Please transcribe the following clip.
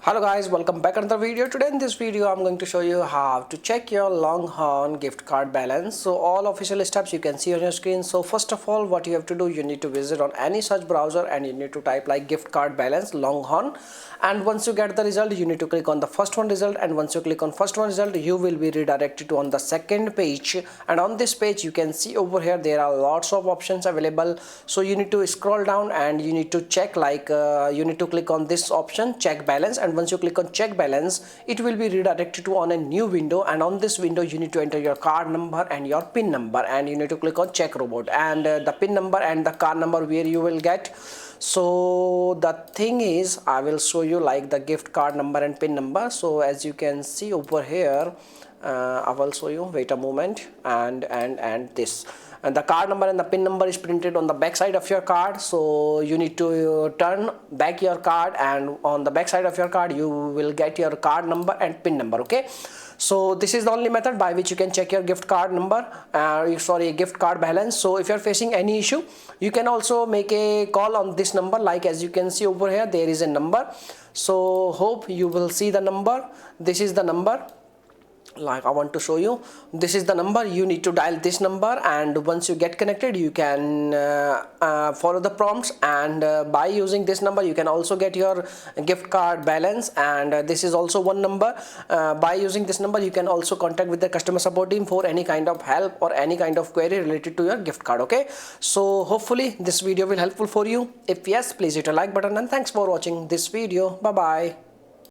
Hello guys, welcome back another video. Today in this video I'm going to show you how to check your LongHorn gift card balance. So all official steps you can see on your screen. So first of all, what you have to do, you need to visit on any search browser and you need to type like gift card balance LongHorn, and once you get the result you need to click on the first one result, and once you click on first one result you will be redirected to on the second page, and on this page you can see over here there are lots of options available. So you need to scroll down and you need to check like you need to click on this option check balance, and once you click on check balance it will be redirected to on a new window, and on this window you need to enter your card number and your pin number, and you need to click on check robot, and the pin number and the card number where you will get. So the thing is I will show you like the gift card number and pin number. So as you can see over here, I will show you, wait a moment, and this, and the card number and the pin number is printed on the back side of your card. So you need to turn back your card, and on the back side of your card you will get your card number and pin number. Okay, so this is the only method by which you can check your gift card number, gift card balance. So if you're facing any issue you can also make a call on this number, like as you can see over here there is a number. So hope you will see the number. This is the number, like I want to show you, this is the number. You need to dial this number, and once you get connected you can follow the prompts, and by using this number you can also get your gift card balance. And this is also one number. By using this number you can also contact with the customer support team for any kind of help or any kind of query related to your gift card. Okay, so hopefully this video will helpful for you. If yes, please hit a like button, and thanks for watching this video. Bye bye.